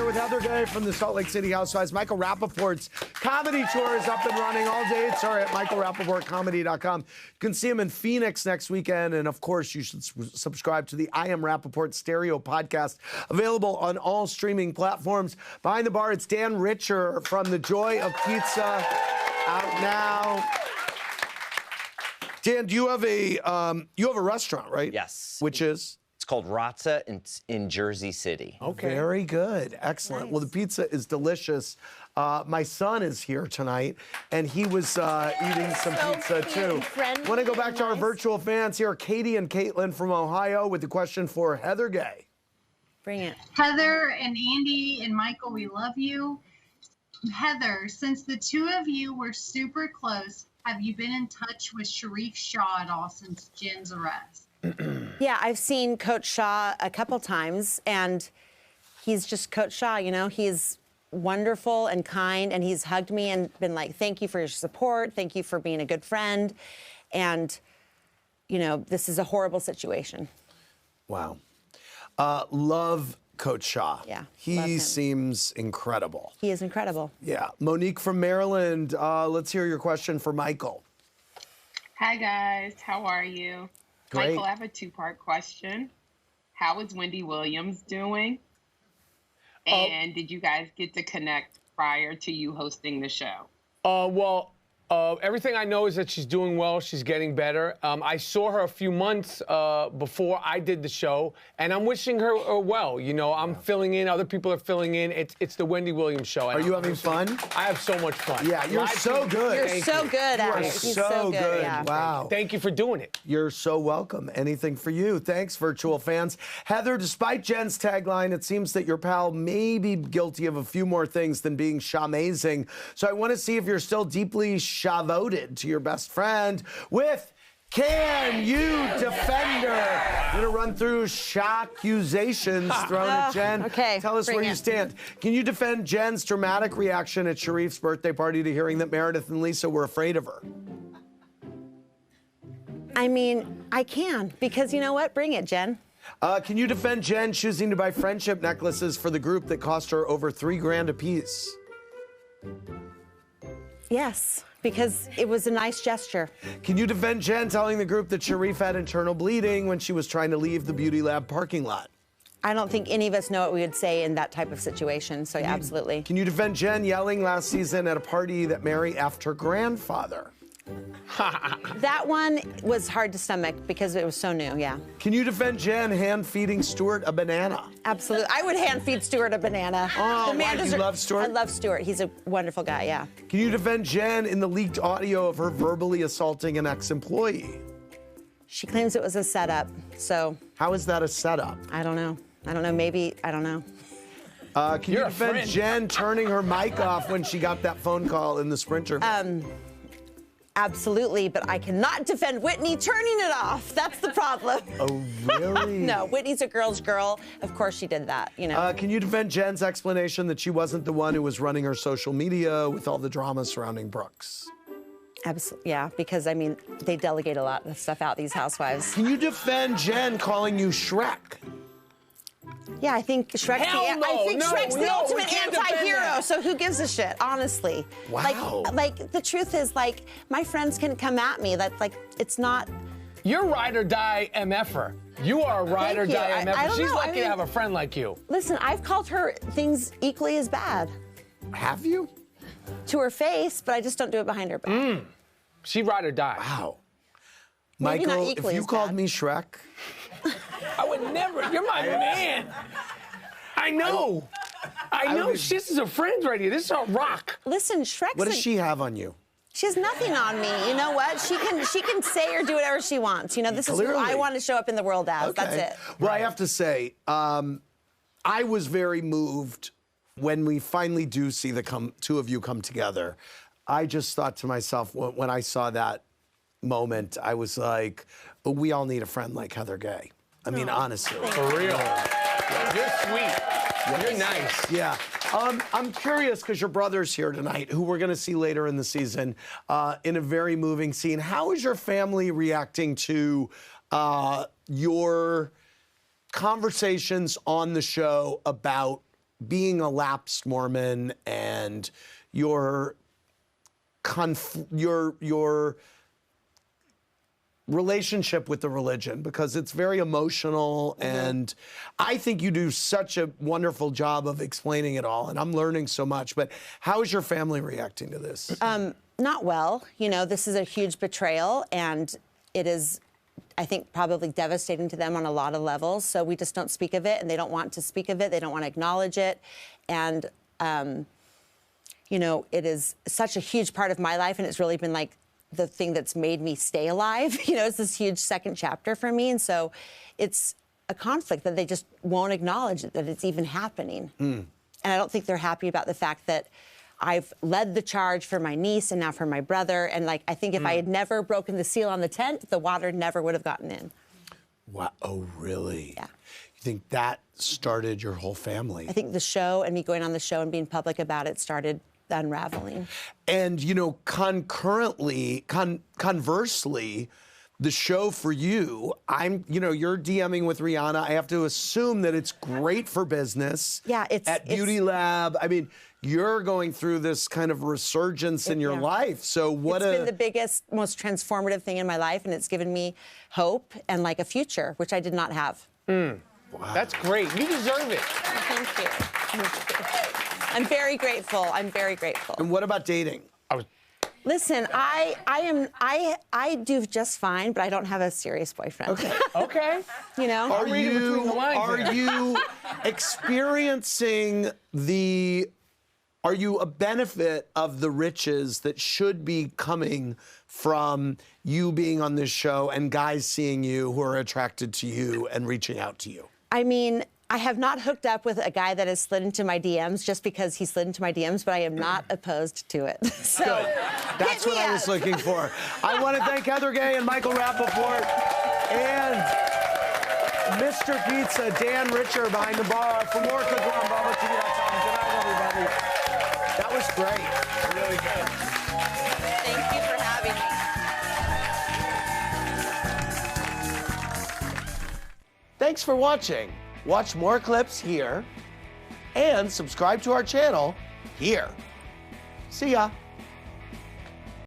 here with Heather Gay from the Salt Lake City Housewives. Michael Rapaport's comedy tour is up and running. All dates are at michaelrapaportcomedy.com. You can see him in Phoenix next weekend. And, of course, you should subscribe to the I Am Rapaport Stereo podcast, available on all streaming platforms. Behind the bar, it's Dan Richer from The Joy of Pizza, out now. Dan, do you have a restaurant, right? Yes. Which is? It's called Razza in Jersey City. Okay. Very good. Excellent. Nice. Well, the pizza is delicious. My son is here tonight, and he was eating some pizza, too. I want to go back to our virtual fans here. Katie and Caitlin from Ohio with the question for Heather Gay. Bring it. Heather and Andy and Michael, we love you. Heather, since the two of you were super close, have you been in touch with Sharif Shah at all since Jen's arrest? Yeah, I've seen Coach Shah a couple times, and he's just Coach Shah, you know? He's wonderful and kind, and he's hugged me and been like, thank you for your support, thank you for being a good friend, and, you know, this is a horrible situation. Wow. Love Coach Shah. Yeah, he seems incredible. He is incredible. Yeah. Monique from Maryland, let's hear your question for Michael. Hi, guys. How are you? Great. Michael, I have a two-part question. How is Wendy Williams doing? And did you guys get to connect prior to you hosting the show? Everything I know is that she's doing well. She's getting better. I saw her a few months before I did the show, and I'm wishing her well. You know, I'm filling in. Other people are filling in. It's the Wendy Williams show. Are you having fun? I have so much fun. Yeah, you're so good. You're so good at it. He's so good. Yeah. Wow. Thank you for doing it. You're so welcome. Anything for you. Thanks, virtual fans. Heather, despite Jen's tagline, it seems that your pal may be guilty of a few more things than being Shamazing. So I want to see if you're still deeply Shah-voted to your best friend with Can You Defend Her? I'm going to run through Shah-accusations thrown at Jen. Okay, tell us where you stand. Can you defend Jen's dramatic reaction at Sharif's birthday party to hearing that Meredith and Lisa were afraid of her? I mean, I can, because you know what? Bring it, Jen. Can you defend Jen choosing to buy friendship necklaces for the group that cost her over $3,000 apiece? Yes, because it was a nice gesture. Can you defend Jen telling the group that Sharif had internal bleeding when she was trying to leave the Beauty Lab parking lot? I don't think any of us know what we would say in that type of situation, so yeah, absolutely. Can you defend Jen yelling last season at a party that Mary effed her grandfather? That one was hard to stomach because it was so new, yeah. Can you defend Jen hand-feeding Stuart a banana? Absolutely. I would hand-feed Stuart a banana. Oh, why? Do you love Stuart? I love Stuart. He's a wonderful guy, yeah. Can you defend Jen in the leaked audio of her verbally assaulting an ex-employee? She claims it was a setup, so... How is that a setup? I don't know. I don't know. Maybe, I don't know. Can you defend Jen turning her mic off when she got that phone call in the Sprinter? Absolutely, but I cannot defend Whitney turning it off. That's the problem. Oh, really? No, Whitney's a girl's girl. Of course she did that, you know. Can you defend Jen's explanation that she wasn't the one who was running her social media with all the drama surrounding Brooks? Absolutely, yeah, because, I mean, they delegate a lot of stuff out, these housewives. Can you defend Jen calling you Shrek? Yeah, I think Shrek's the ultimate anti-hero, so who gives a shit, honestly. Wow. Like, the truth is, like, my friends can come at me. That's like, it's not... You're ride or die MFer. You are a ride or die MFer. She's lucky to have a friend like you. Listen, I've called her things equally as bad. Have you? To her face, but I just don't do it behind her back. She ride or die. Wow. Maybe Michael, not equally if you as called bad. me Shrek... I would never. You're my man. I know. I know. This is a friend right here. This is a rock. Listen, Shrek's... What does she have on you? She has nothing on me. You know what? She can say or do whatever she wants. You know, this is who I want to show up in the world as. Okay. That's it. Well, I have to say, I was very moved when we finally do see the two of you come together. I just thought to myself, when I saw that moment, I was like, we all need a friend like Heather Gay. I mean, honestly. For real. You're sweet. Yes. You're nice. Yeah. I'm curious, because your brother's here tonight, who we're going to see later in the season, in a very moving scene. How is your family reacting to your conversations on the show about being a lapsed Mormon and your relationship with the religion, because it's very emotional, and I think you do such a wonderful job of explaining it all, and I'm learning so much. But how is your family reacting to this? Not well. You know, this is a huge betrayal, and it is, I think, probably devastating to them on a lot of levels. So we just don't speak of it, and they don't want to speak of it. They don't want to acknowledge it. And, you know, it is such a huge part of my life, and it's really been like the thing that's made me stay alive. You know, it's this huge second chapter for me. And so it's a conflict that they just won't acknowledge that it's even happening. And I don't think they're happy about the fact that I've led the charge for my niece and now for my brother. And like, I think if I had never broken the seal on the tent, the water never would have gotten in. Wow. Oh, really? Yeah. You think that started your whole family? I think the show and me going on the show and being public about it started the unraveling. And, you know, conversely, the show for you, you know, you're DMing with Rihanna. I have to assume that it's great for business. Yeah, at Beauty Lab. I mean, you're going through this kind of resurgence in your life. So it's been the biggest, most transformative thing in my life, and it's given me hope and like a future, which I did not have. Wow. That's great. You deserve it. Thank you. I'm very grateful. I'm very grateful. And what about dating? Listen, I do just fine, but I don't have a serious boyfriend. Okay. Okay. You know? Are you experiencing are you a benefit of the riches that should be coming from you being on this show and guys seeing you who are attracted to you and reaching out to you? I mean, I have not hooked up with a guy that has slid into my DMs just because he slid into my DMs, but I am not opposed to it. So, good. That's what I was looking for. I want to thank Heather Gay and Michael Rapaport and Mr. Pizza, Dan Richer behind the bar. For more, click on BravoTV.com. Good night, everybody. That was great. Really good. Thank you for having me. Thanks for watching. Watch more clips here and subscribe to our channel here. See ya.